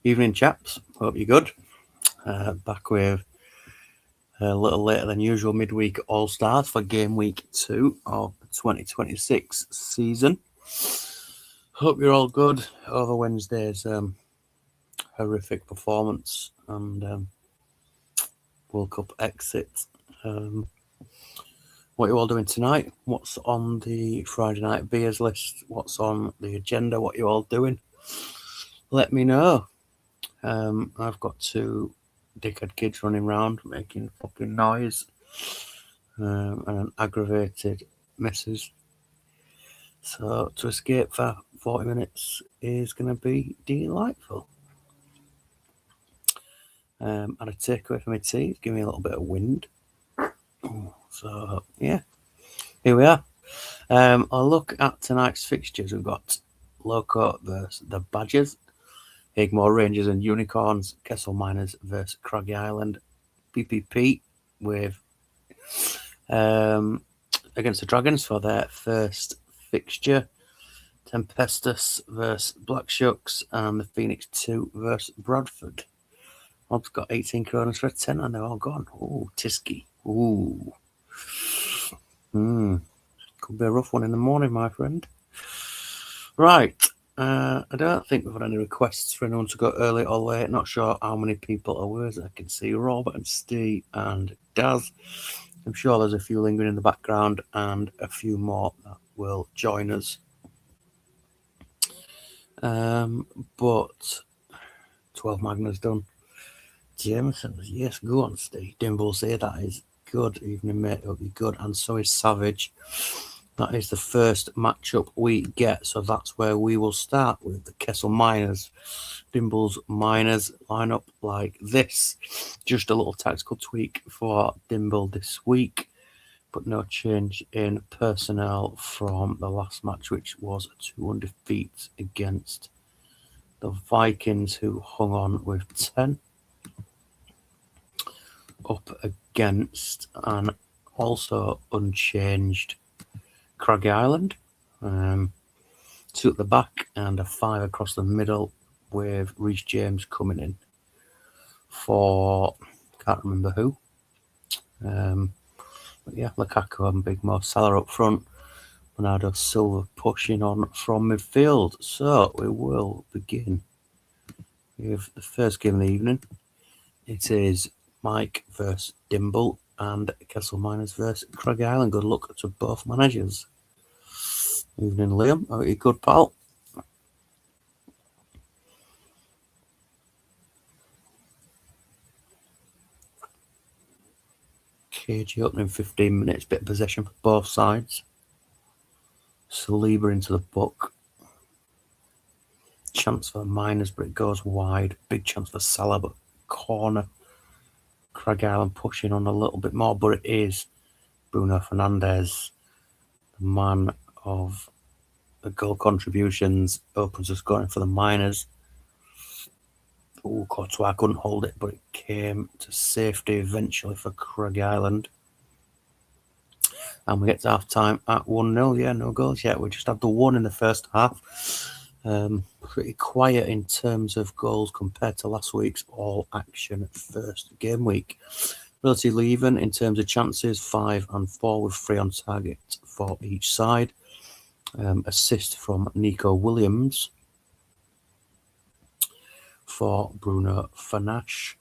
Evening, chaps. Hope you're good. Back with a little later than usual midweek All Stars for game week 2 of the 2026 season. Hope you're all good over Wednesday's horrific performance and World Cup exit. What you all doing tonight? What's on the Friday night beers list? What's on the agenda? What you all doing? Let me know. I've got 2 dickhead kids running around making fucking noise and an aggravated missus. So to escape for 40 minutes is going to be delightful. And a takeaway for my tea, give me a little bit of wind. So yeah, here we are. I'll look at tonight's fixtures. We've got Loco versus the Badgers, Higmore Rangers and Unicorns, Kessel Miners versus Craggy Island, PPP with against the Dragons for their first fixture, Tempestus versus Black Shucks, and the Phoenix 2 versus Bradford. I've got 18 kronas for a 10 and they're all gone. Ooh, Tisky. Ooh. Could be a rough one in the morning, my friend. Right. I don't think we've had any requests for anyone to go early or late. Not sure how many people are with us. I can see Robert and Steve and Daz. I'm sure there's a few lingering in the background and a few more that will join us. But 12 Magna's done. Jameson, yes, go on, Steve. Dimble say that is good. Evening, mate. It'll be good. And so is Savage. That is the first matchup we get. So that's where we will start with the Kessel Miners. Dimble's Miners line up like this. Just a little tactical tweak for Dimble this week, but no change in personnel from the last match, which was a 2-1 defeat against the Vikings, who hung on with 10. Up against an also unchanged Craggy Island. 2 at the back and a 5 across the middle, with Reece James coming in for can't remember who. But yeah, Lukaku and Big Mo Salah up front. Bernardo Silva pushing on from midfield. So we will begin with the first game of the evening. It is Mike versus Dimble and Kessel Miners versus Craggy Island. Good luck to both managers. Evening, Liam. How are you, good pal? KG opening 15 minutes, bit of possession for both sides. Saliba into the book. Chance for Miners, but it goes wide. Big chance for Salah, but corner. Craggy Island pushing on a little bit more, but it is Bruno Fernandes, the man of the goal contributions, opens the scoring for the Miners. Courtois couldn't hold it, but it came to safety eventually for Craggy Island. And we get to half time at 1-0. Yeah, no goals yet. We just had the 1 in the first half. Pretty quiet in terms of goals compared to last week's all action first game week. Relatively even in terms of chances, 5 and 4 with 3 on target for each side. Assist from Nico Williams for Bruno Fernandes.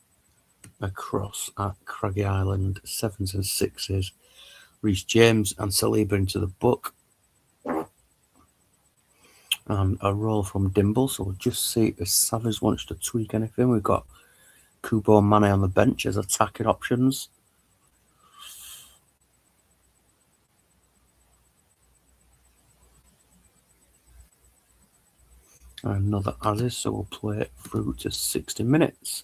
Across at Craggy Island, 7s and 6s. Reece James and Saliba into the book. And a roll from Dimble. So we'll just see if Savage wants to tweak anything. We've got Kubo and Mane on the bench as attacking options. Another Aziz, so we'll play it through to 60 minutes.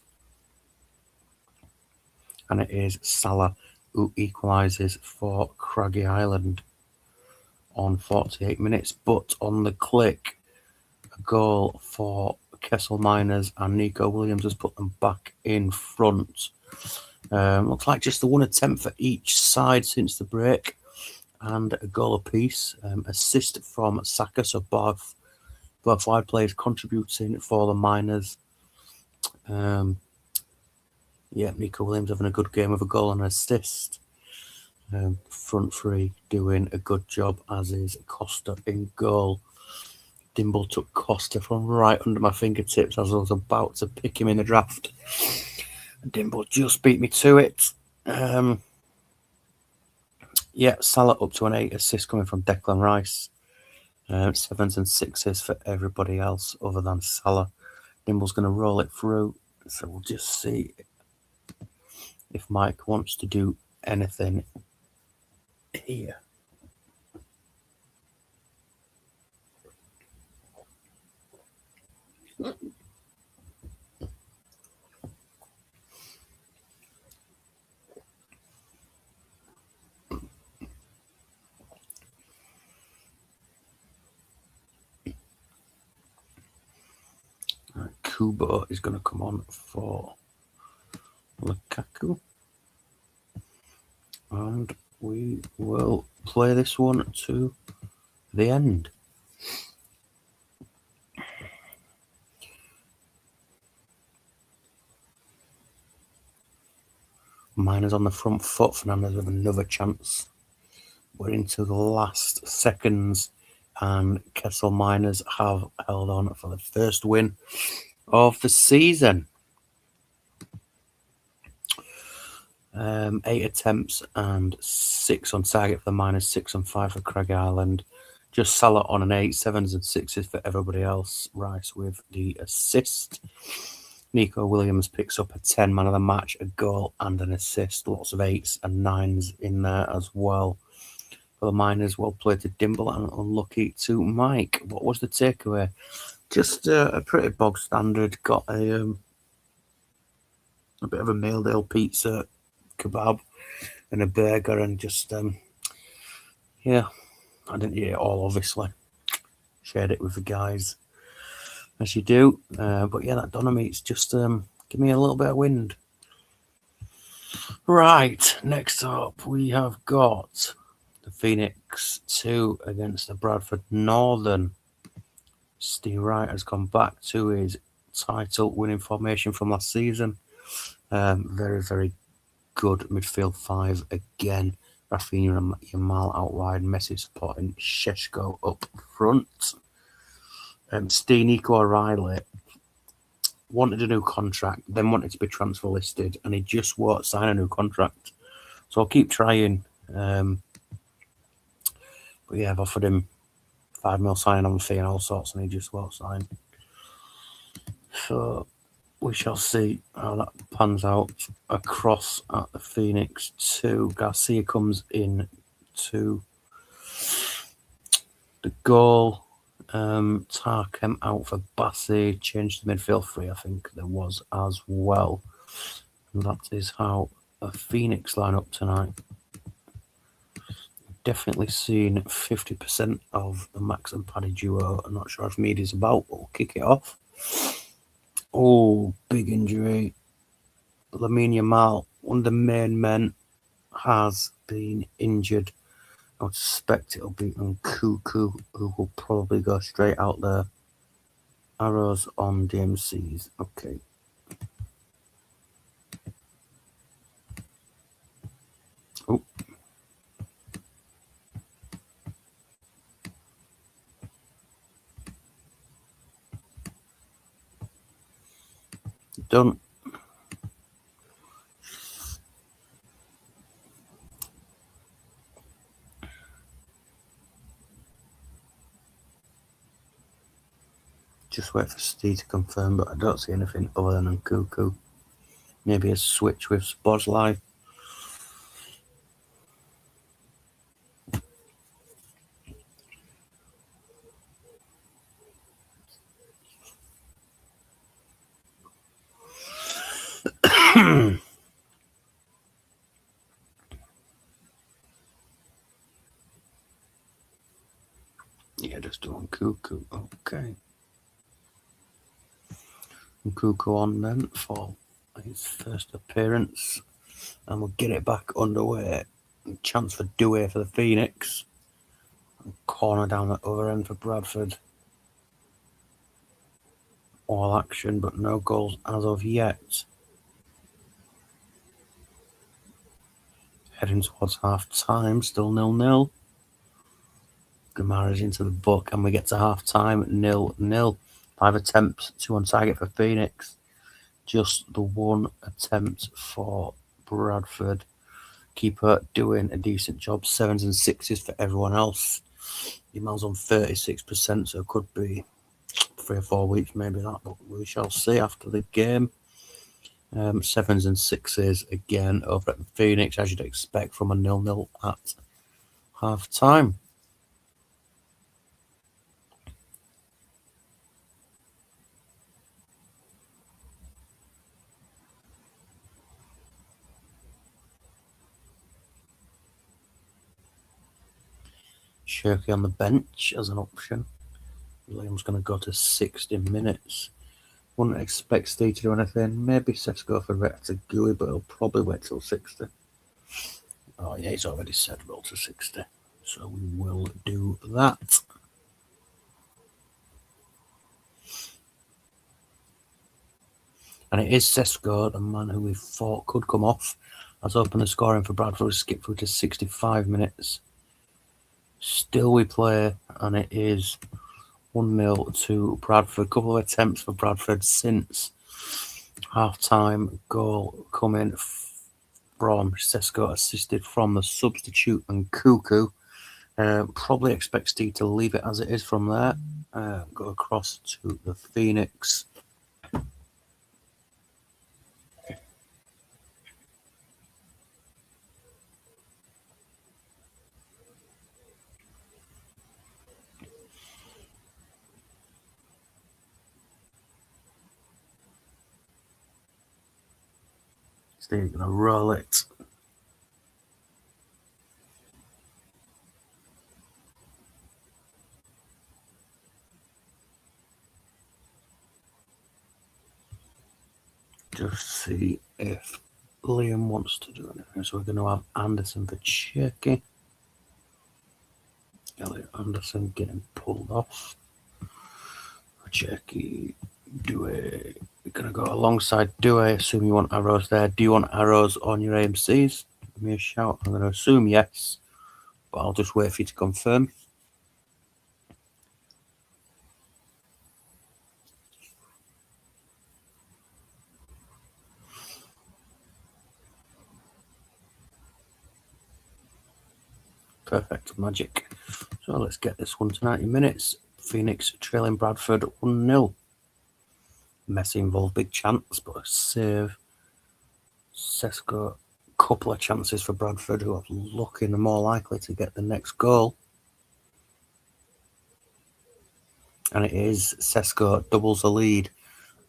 And it is Salah who equalises for Craggy Island on 48 minutes. But on the click, a goal for Kessel Miners and Nico Williams has put them back in front. Looks like just the 1 attempt for each side since the break, and a goal apiece. Assist from Saka, so both wide players contributing for the Miners. Yeah, Nico Williams having a good game with a goal and an assist. Front three doing a good job, as is Costa in goal. Dimble took Costa from right under my fingertips as I was about to pick him in the draft. Dimble just beat me to it. Yeah, Salah up to an 8 assist coming from Declan Rice. 7s and 6s for everybody else other than Salah. Dimble's going to roll it through, so we'll just see if Mike wants to do anything here. Kubo is going to come on for Lukaku. And we will play this one to the end. Miners on the front foot. Fernandez with another chance. We're into the last seconds, and Kessel Miners have held on for the first win of the season. 8 attempts and 6 on target for the Miners, 6 on 5 for Craig Island. Just Salah on an 8, 7s and 6s for everybody else. Rice with the assist. Nico Williams picks up a 10 man of the match, a goal and an assist. Lots of 8s and 9s in there as well. For the Miners, well played to Dimble and unlucky to Mike. What was the takeaway? Just a pretty bog standard. Got a bit of a Maildale pizza, kebab and a burger, and just yeah, I didn't eat it all, obviously. Shared it with the guys, as you do. But yeah, that doner meat's just give me a little bit of wind. Right, next up we have got the Phoenix 2 against the Bradford Northern. Steve Wright has come back to his title winning formation from last season. Very, very good midfield 5 again. Rafinha and Yamal out wide, Messi supporting Sheshko up front. Steve Nico O'Reilly wanted a new contract, then wanted to be transfer listed, and he just won't sign a new contract. So I'll keep trying. But yeah, I've offered him 5 mil signing on fee and all sorts, and he just won't sign. So we shall see how that pans out across at the Phoenix 2. Garcia comes in to the goal. Tarkem out for Bassi. Changed to midfield 3, I think there was as well. And that is how a Phoenix line up tonight. Definitely seen 50% of the Max and Paddy duo. I'm not sure if Meady's about, but we'll kick it off. Oh, big injury. Lamine Yamal, one of the main men, has been injured. I would suspect it'll be Nkuku, who will probably go straight out there. Arrows on DMCs. Okay. Oh. Done. Just wait for Steve to confirm, but I don't see anything other than Nkuku. Maybe a switch with Szoboszlai. Yeah, just doing Nkuku. Okay. Nkuku on then for his first appearance. And we'll get it back underway. Chance for Douay for the Phoenix. Corner down the other end for Bradford. all action, but no goals as of yet. Heading towards half time, still 0-0. Gamara's into the book, and we get to half time 0-0. 5 attempts, 2 on target for Phoenix. Just the 1 attempt for Bradford. Keeper doing a decent job. 7s and 6s for everyone else. Email's on 36%, so it could be 3 or 4 weeks, maybe that, but we shall see after the game. 7s and 6s again over at Phoenix, as you'd expect from a 0-0 at half time. Shirky on the bench as an option. Liam's going to go to 60 minutes. Wouldn't expect Steve to do anything. Maybe Sesko for right to Gooey, but he'll probably wait till 60. Oh yeah, he's already said roll to 60. So we will do that. And it is Sesko, the man who we thought could come off, has opened the scoring for Bradford, skip through to 65 minutes. Still we play, and it is 1-0 to Bradford. Couple of attempts for Bradford since half-time. Goal coming from Sesko, assisted from the substitute and Cuckoo. Probably expect Steve to leave it as it is from there. Go across to the Phoenix. Steve's going to roll it. Just see if Liam wants to do anything. So we're going to have Anderson for Cherky. Elliot Anderson getting pulled off. Cherky, Dewey. We're going to go alongside Dewey. Assume you want arrows there. Do you want arrows on your AMCs? Give me a shout. I'm going to assume yes, but I'll just wait for you to confirm. Perfect, magic. So let's get this one to 90 minutes. Phoenix trailing Bradford 1-0. Messi involved, big chance, but a save. Sesko, couple of chances for Bradford, who are looking more likely to get the next goal. And it is Sesko doubles the lead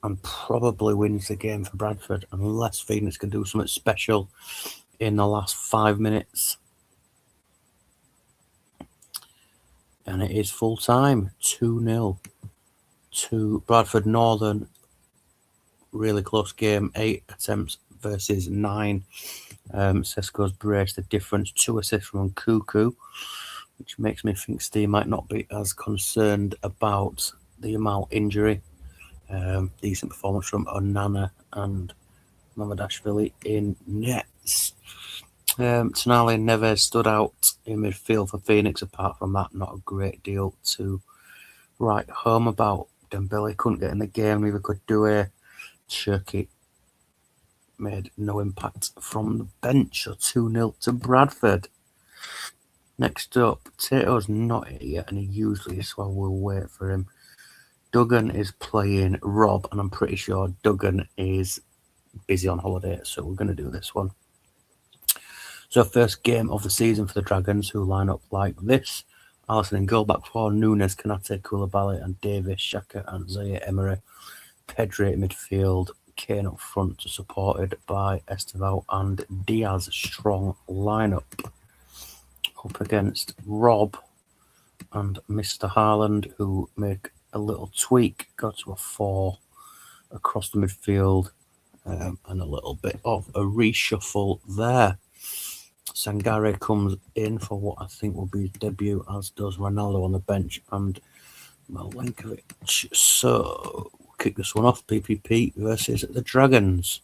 and probably wins the game for Bradford, unless Phoenix can do something special in the last 5 minutes. And it is full time, 2-0 to Bradford Northern. Really close game, 8 attempts versus 9. Sesko's braced the difference, 2 assists from Cuckoo, which makes me think Steve might not be as concerned about the amount injury. Decent performance from Onana and Mamadashvili in nets. Tonali never stood out in midfield for Phoenix. Apart from that, not a great deal to write home about. Dembele couldn't get in the game, neither could Dewey. Cherky made no impact from the bench, so 2-0 to Bradford. Next up, Tato's not here yet, and he usually is, so we'll wait for him. Duggan is playing Rob, and I'm pretty sure Duggan is busy on holiday, so we're going to do this one. So first game of the season for the Dragons, who line up like this. Alisson in goal, back four, Nunes, Kanate, Koulibaly and Davis, Xhaka and Zaire Emery. Pedri in midfield, Kane up front, supported by Estevao and Diaz. Strong lineup. Up against Rob and Mr. Haaland, who make a little tweak, go to a 4 across the midfield, and a little bit of a reshuffle there. Sangare comes in for what I think will be his debut, as does Ronaldo on the bench and Milenkovic. So we kick this one off. PPP versus the Dragons.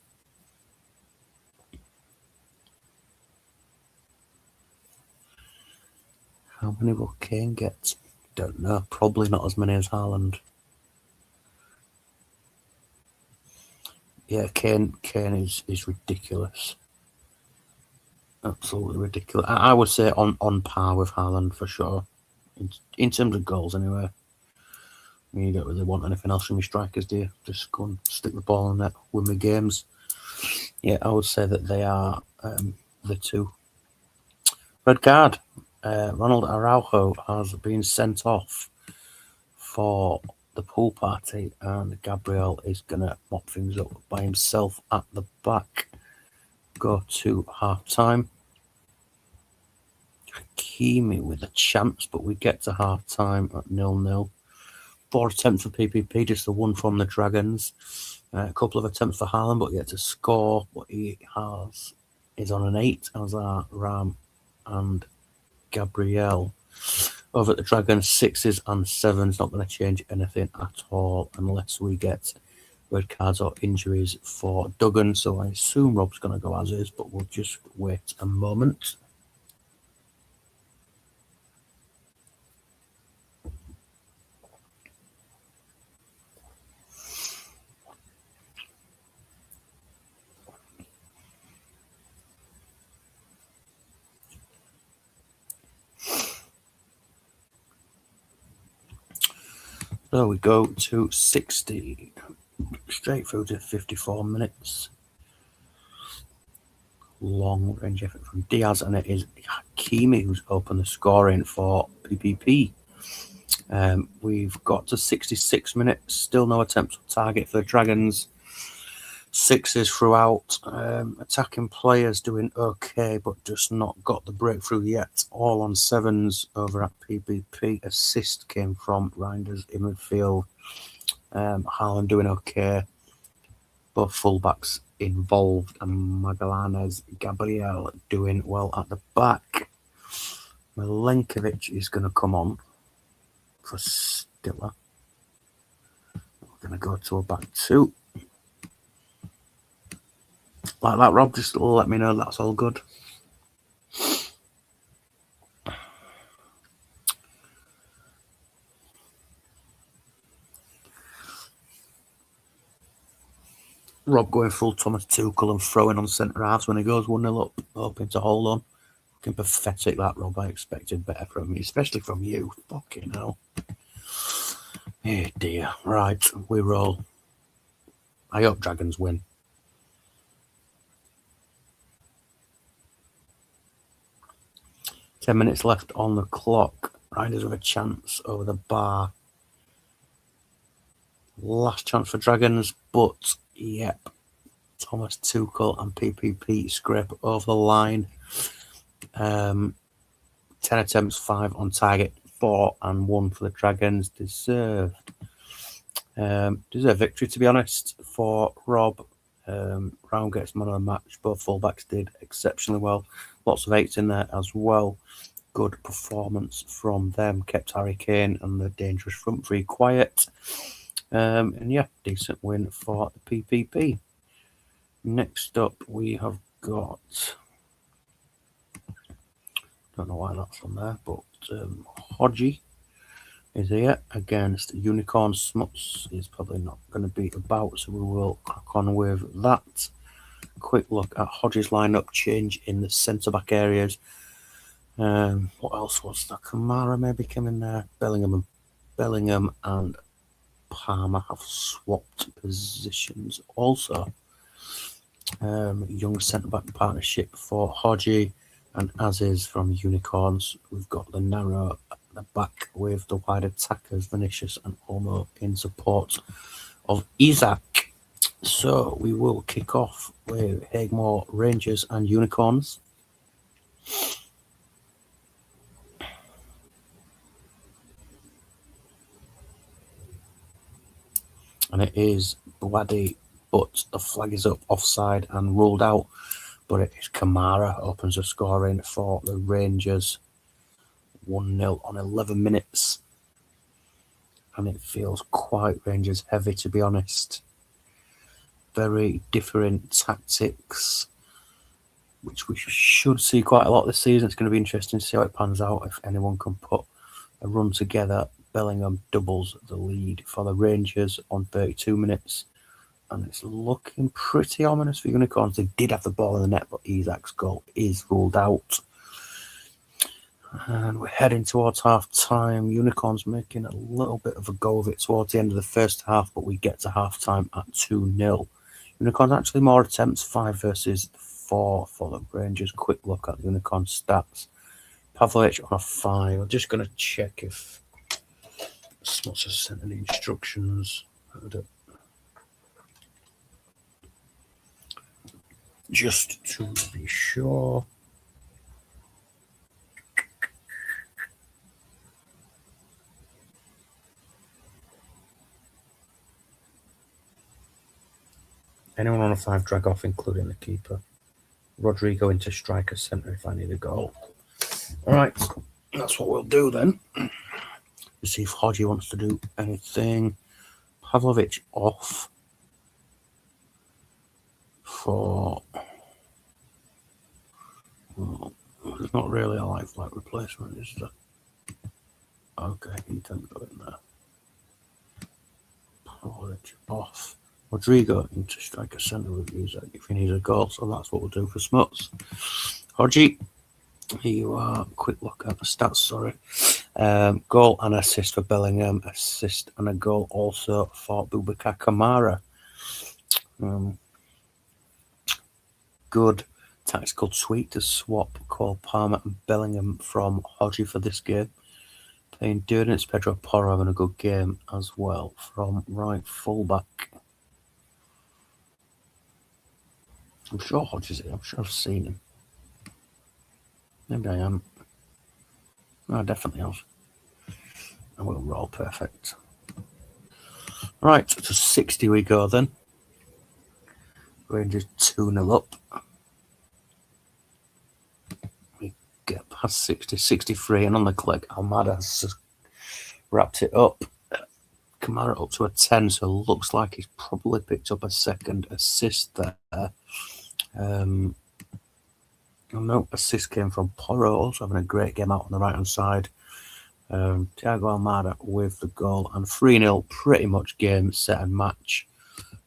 How many will Kane get? Don't know. Probably not as many as Haaland. Yeah, Kane is ridiculous. Absolutely ridiculous. I would say on par with Haaland for sure. In terms of goals, anyway. I mean, you don't really want anything else from your strikers, do you? Just go and stick the ball in net, win the games. Yeah, I would say that they are the two. Red card. Ronald Araujo has been sent off for the pool party, and Gabriel is going to mop things up by himself at the back. Go to half time. Hakimi with a chance, but we get to half time at 0-0. 4 attempts for PPP, just the one from the Dragons. A couple of attempts for Haaland, but yet to score. What he has is on an 8, as are Ram and Gabriel. Over at the Dragons, 6s and 7s, not going to change anything at all unless we get red cards or injuries for Duggan. So I assume Rob's going to go as is, but we'll just wait a moment. So we go to 60, straight through to 54 minutes. Long range effort from Diaz, and it is Hakimi who's opened the scoring for PPP. We've got to 66 minutes, still no attempt on target for the Dragons. 6s throughout. Attacking players doing okay, but just not got the breakthrough yet. All on 7s over at PPP. Assist came from Reinders in midfield. Haaland doing okay. Both fullbacks involved, and Magallanes Gabriel doing well at the back. Milenkovic is going to come on for Stiller. We're going to go to a back 2. Like that, Rob, just let me know that's all good. Rob going full Thomas Tuchel and throwing on centre halves when he goes 1-0 up, hoping to hold on. Looking pathetic, that, Rob. I expected better from me, especially from you. Fucking hell. Oh dear. Right, we roll. I hope Dragons win. Ten minutes left on the clock. Riders with a chance over the bar. Last chance for Dragons, but yep. Thomas Tuchel and PPP scrape over the line. 10 attempts, 5 on target, 4 and 1 for the Dragons. Deserved victory, to be honest, for Rob. Round gets man of the match. Both fullbacks did exceptionally well. Lots of 8s in there as well. Good performance from them. Kept Harry Kane and the dangerous front three quiet. And yeah, decent win for the PPP. Next up, we have got... Don't know why that's on there, but Hodgie is here against Unicorn. Smuts is probably not going to be about, so we will crack on with that. Quick look at Hodgie's lineup, change in the centre-back areas. What else was there? Kamara maybe came in there. Bellingham and Palmer have swapped positions also. Young centre-back partnership for Hodgie and Aziz from Unicorns. We've got the narrow at the back with the wide attackers, Vinicius and Olmo, in support of Isaac. So we will kick off with Hagmore, Rangers and Unicorns. And it is Bloody, but the flag is up, offside and ruled out. But it is Kamara opens the scoring for the Rangers. 1-0 on 11 minutes. and it feels quite Rangers heavy, to be honest. Very different tactics, which we should see quite a lot this season. It's going to be interesting to see how it pans out. If anyone can put a run together, Bellingham doubles the lead for the Rangers on 32 minutes. And it's looking pretty ominous for Unicorns. They did have the ball in the net, but Isak's goal is ruled out. And we're heading towards half-time. Unicorns making a little bit of a go of it towards the end of the first half, but we get to half-time at 2-0. Unicorns actually more attempts, 5 versus 4 for the Rangers. Quick look at the Unicorn stats. Pavlovic on a 5. I'm just going to check if Smuts has sent any instructions. Just to be sure. Anyone on a 5 drag off, including the keeper. Rodrigo into striker centre if I need a goal. Alright, that's what we'll do then. Let's see if Hodgie wants to do anything. Pavlovic off for... Well, there's not really a lifelike replacement, is there? Okay, he didn't go in there. Pavlovic off. Rodrigo into striker centre with Isaac if he needs a goal, so that's what we'll do for Smuts. Hodgie, here you are. Quick look at the stats, sorry. Goal and assist for Bellingham, assist and a goal also for Boubacar Kamara. Good tactical tweak to swap Cole Palmer and Bellingham from Hodgie for this game. Playing Durance, Pedro Porro having a good game as well from right fullback. I'm sure Hodges is. I'm sure I've seen him. Maybe I am. No, I definitely have. And we'll roll perfect. Right, to 60 we go then. Rangers 2-0 up. We get past 60, 63, and on the click, Almada has just wrapped it up. Kamara up to a 10, so looks like he's probably picked up a second assist there. No, assist came from Porro, also having a great game out on the right-hand side. Thiago Almada with the goal, and 3-0, pretty much game, set and match.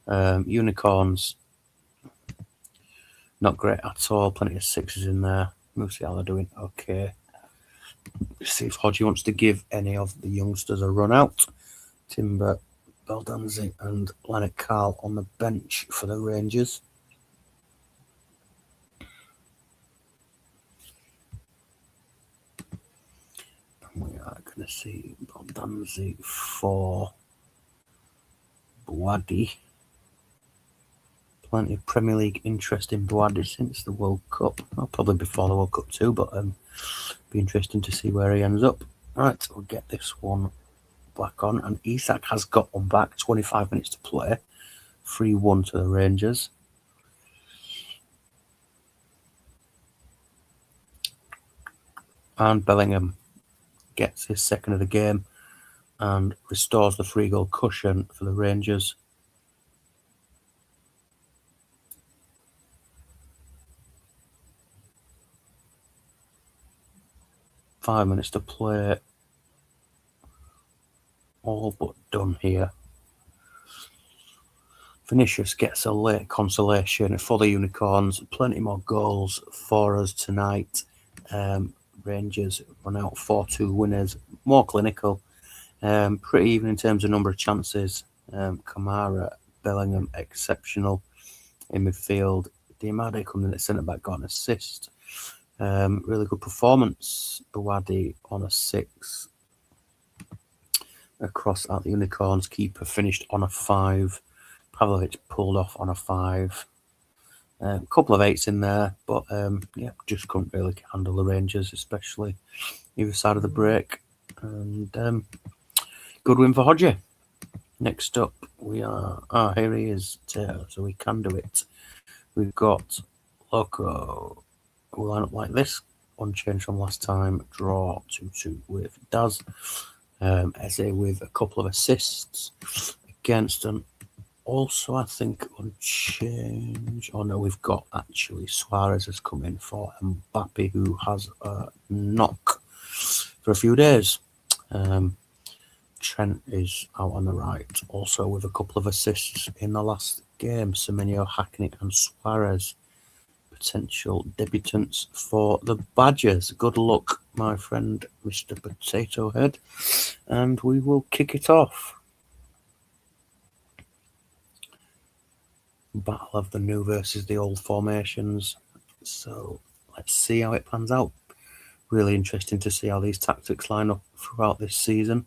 Unicorns, not great at all, plenty of 6s in there. Musiala doing okay. Let's see if Hodgie wants to give any of the youngsters a run out. Timber, Beldanzi and Lanet Carl on the bench for the Rangers. We are going to see Beldanzi for Bouadi. Plenty of Premier League interest in Bouadi since the World Cup. Well, probably before the World Cup too, but be interesting to see where he ends up. Right, we'll get this one back on, and Isak has got one back. 25 minutes to play. 3-1 to the Rangers. And Bellingham gets his second of the game and restores the 3-goal cushion for the Rangers. Five minutes to play. All but done here. Vinicius gets a late consolation for the Unicorns. Plenty more goals for us tonight. Rangers run out 4-2 winners. More clinical. Pretty even in terms of number of chances. Kamara, Bellingham, exceptional in midfield. Diamade coming in at centre-back, got an assist. Really good performance. Bouadi on a 6. Across at the Unicorns, keeper finished on a 5. Pavlovic pulled off on a 5. A couple of 8s in there, but yeah, just couldn't really handle the Rangers, especially either side of the break. And good win for Hodgie. Next up, we are... here he is, so we can do it. We've got Loco. We'll line up like this. Unchanged from last time. Draw 2-2 with Daz. Eze with a couple of assists against an also, I think, unchanged. Oh no, we've got actually Suarez has come in for Mbappe, who has a knock for a few days. Trent is out on the right, also with a couple of assists in the last game. Semenyo, Hackney, and Suarez, potential debutants for the Badgers. Good luck, my friend, Mr. Potato Head, and we will kick it off. Battle of the new versus the old formations. So let's see how it pans out. Really interesting to see how these tactics line up throughout this season.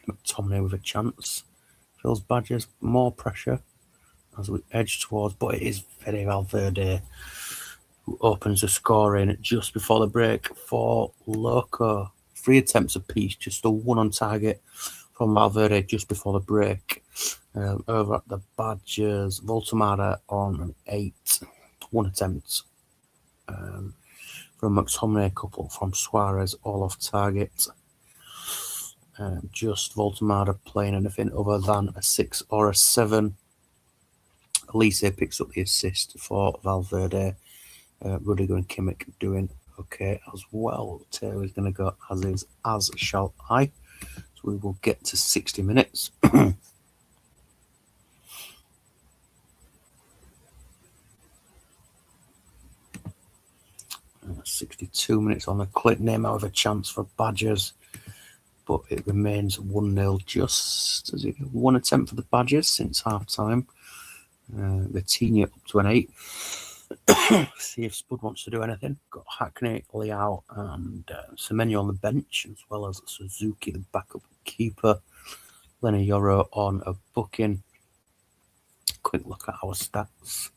McTominay with a chance. Feels Badgers more pressure as we edge towards, but it is Fede Valverde who opens the scoring just before the break for Loco. 3 attempts apiece, just a 1 on target from Valverde just before the break. Over at the Badgers, Voltamada on an 8. 1 attempt from McTominay, a couple from Suarez, all off target. Just Voltamada playing anything other than a 6 or a 7. Elise picks up the assist for Valverde. Rudiger and Kimmich doing okay as well. Taylor's going to go as is, as shall I. So we will get to 60 minutes. 62 minutes on the click. Neymar with a chance for Badgers, but it remains 1-0. Just as it 1 attempt for the Badgers since half time. The Vitinha up to an 8. See if Spud wants to do anything. Got Hackney, Liao, and Semenyo on the bench, as well as Suzuki, the backup keeper. Lenny Yoro on a booking. Quick look at our stats.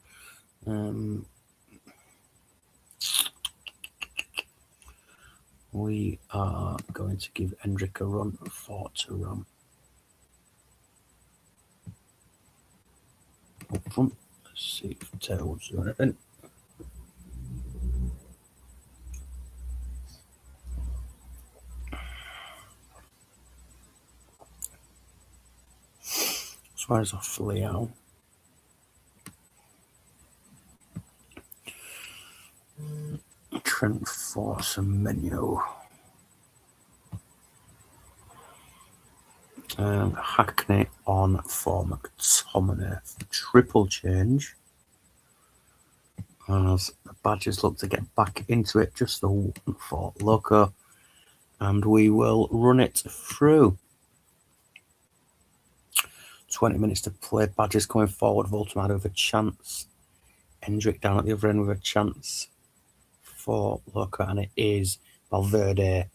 We are going to give Hendrick a run for Turam. Up front, let's see if Taylor wants to do anything. Suarez off Liao. Trent for Semenyo. And Hackney on for McTominay. Triple change. As the Badgers look to get back into it, just the 1 for Loco. And we will run it through. 20 minutes to play. Badgers coming forward. Voltamada with a chance. Hendrick down at the other end with a chance for Loco. And it is Valverde.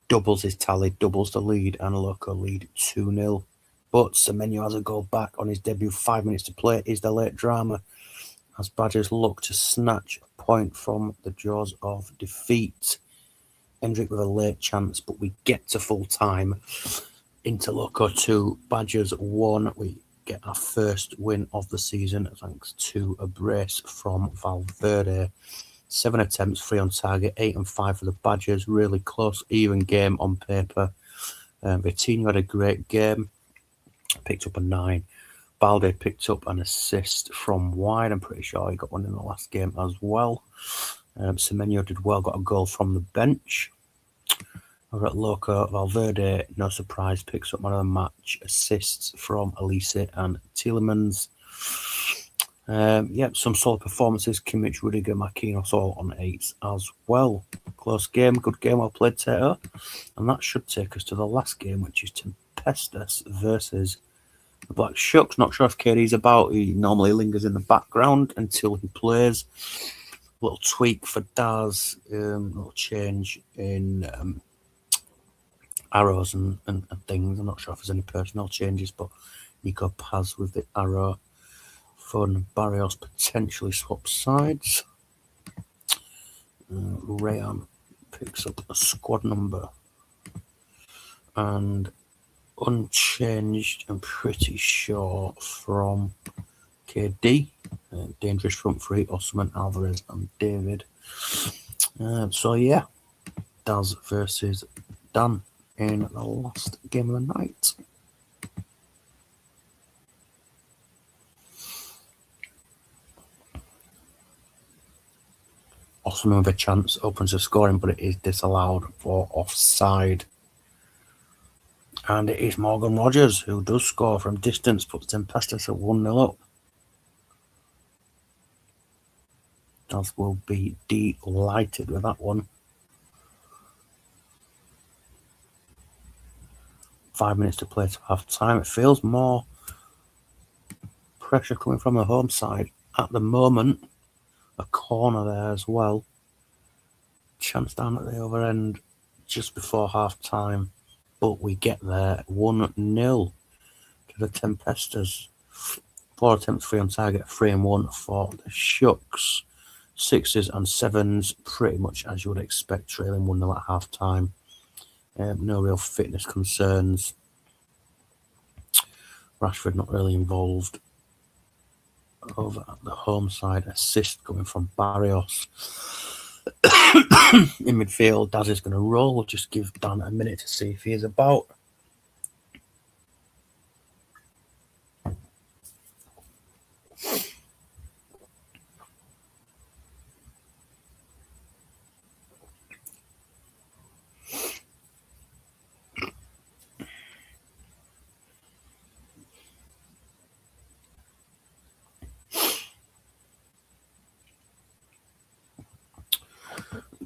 Doubles his tally, doubles the lead, and Loco lead 2-0. But Semenyo has a goal back on his debut. 5 minutes to play is the late drama as Badgers look to snatch a point from the jaws of defeat. Hendrick with a late chance, but we get to full time. Into Loco 2, Badgers 1. We get our first win of the season thanks to a brace from Valverde. 7 attempts, 3 on target, 8 and 5 for the Badgers. Really close, even game on paper. Vitinha had a great game. Picked up a 9. Balde picked up an assist from wide. I'm pretty sure he got one in the last game as well. Semenyo did well, got a goal from the bench. Over at Loco, Valverde, no surprise, picks up one of the match assists from Elise and Tielemans. Some solid performances. Kimmich, Rudiger, Marquinhos all on 8s as well. Close game, good game, well played, Tato. And that should take us to the last game, which is Tempestus versus the Black Shucks. Not sure if KD's about. He normally lingers in the background until he plays. A little tweak for Daz, a little change in arrows and things. I'm not sure if there's any personnel changes, but Nico Paz with the arrow. Foden and Barrios potentially swap sides. Rayan picks up a squad number. And unchanged, I'm pretty sure, from KD. Dangerous front three, Osman, Alvarez and David. So yeah, Daz versus Dan in the last game of the night. Awesome with a chance, opens the scoring, but it is disallowed for offside. And it is Morgan Rogers who does score from distance, puts Tempestus at 1-0 up. Daz will be delighted with that one. 5 minutes to play to half time. It feels more pressure coming from the home side at the moment. A corner there as well. Chance down at the other end just before half time, but we get there 1-0 to the Tempestas. 4 attempts, 3 on target, 3 and 1 for the Shucks. 6s and 7s, pretty much as you would expect, trailing 1-0 at half time. No real fitness concerns. Rashford not really involved. Over at the home side, assist coming from Barrios. In midfield, Daz is going to roll. We'll just give Dan a minute to see if he is about.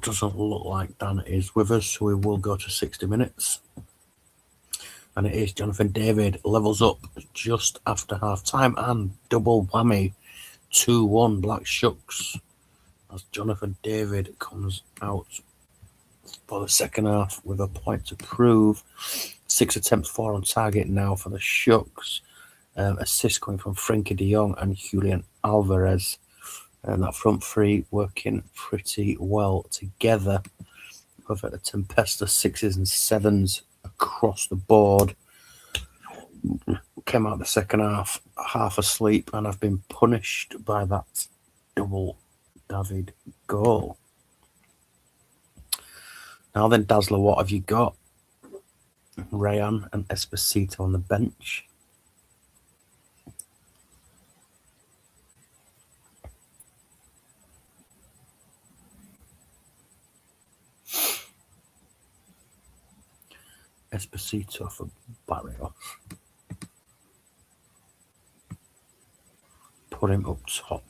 Doesn't look like Dan is with us, so we will go to 60 minutes. And it is Jonathan David levels up just after half time and double whammy 2-1 Black Shucks as Jonathan David comes out for the second half with a point to prove. 6 attempts, 4 on target now for the Shucks. Assist coming from Frenkie de Jong and Julian Alvarez. And that front three working pretty well together. Over at the Tempesta, 6s and 7s across the board. Came out the second half asleep, and I've been punished by that double David goal. Now then, Dazzler, what have you got? Rayan and Esposito on the bench. Esposito for Barrios. Put him up top.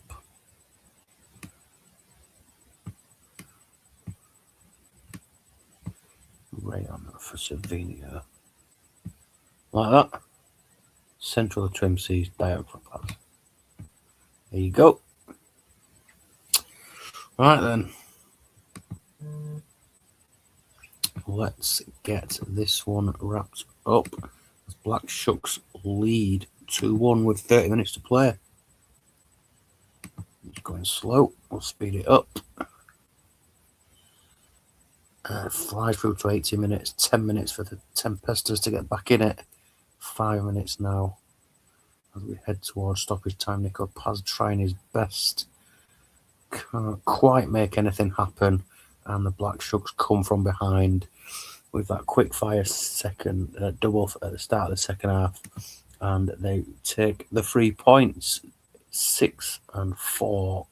Rayan for Savinio. Like that. Central of trim sees diagonal pass. There you go. Right then. Let's get this one wrapped up. As Black Shucks lead 2-1 with 30 minutes to play. It's going slow. We'll speed it up. Fly through to 80 minutes. 10 minutes for the Tempestas to get back in it. 5 minutes now. As we head towards stoppage time, Nico Paz trying his best. Can't quite make anything happen. And the Black Shucks come from behind with that quick fire second double at the start of the second half. And they take the 3 points. 6 and 4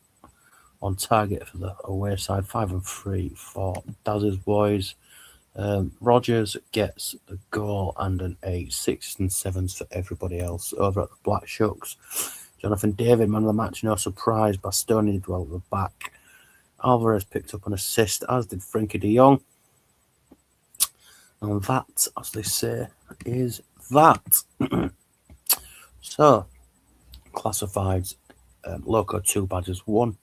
on target for the away side. 5 and 3 for Daz's boys. Rogers gets a goal and an 8. 6s and 7s for everybody else over at the Black Shucks. Jonathan David, man of the match, no surprise. Bastoni did well at the back. Alvarez picked up an assist, as did Frenkie de Jong. And that, as they say, is that. So, classifieds, Loco 2 badges 1.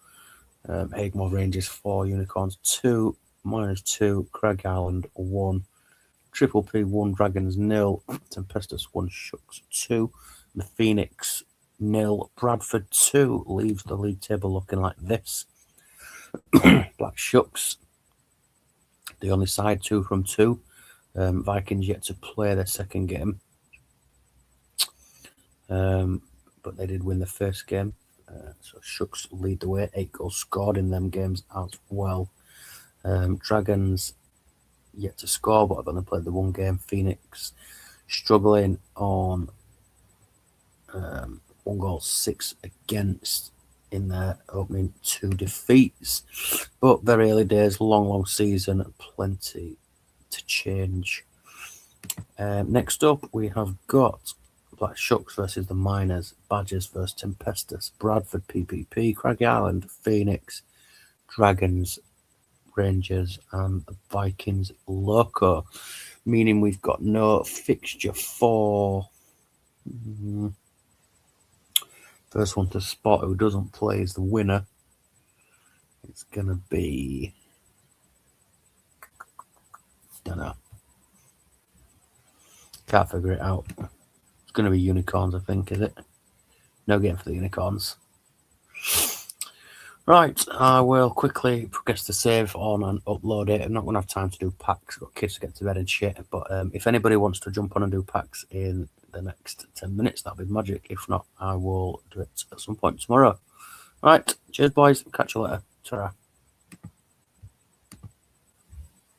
Hagemore Rangers 4, Unicorns 2, Miners 2, Craig Island 1, Triple P 1, Dragons 0, Tempestus 1, Shucks 2, the Phoenix 0, Bradford 2 leaves the league table looking like this. Black Shucks, the only side 2 from 2. Vikings yet to play their second game. But they did win the first game. So Shucks lead the way. 8 goals scored in them games as well. Dragons yet to score, but I've only played the one game. Phoenix struggling on 1-6 against in their opening 2 defeats. But very early days, long season, plenty to change. Next up, we have got Black Shucks versus the Miners, Badgers versus Tempestus, Bradford PPP, Craggy Island, Phoenix, Dragons, Rangers, and Vikings Loco. Meaning we've got no fixture for. First one to spot who doesn't play is the winner. It's going to be. Don't know. Can't figure it out. It's going to be Unicorns, I think, is it? No game for the Unicorns. Right, I will quickly progress the save on and upload it. I'm not going to have time to do packs. I've got kids to get to bed and shit. But if anybody wants to jump on and do packs in the next 10 minutes, that'll be magic. If not, I will do it at some point tomorrow. Right, cheers, boys. Catch you later. Ta-ra.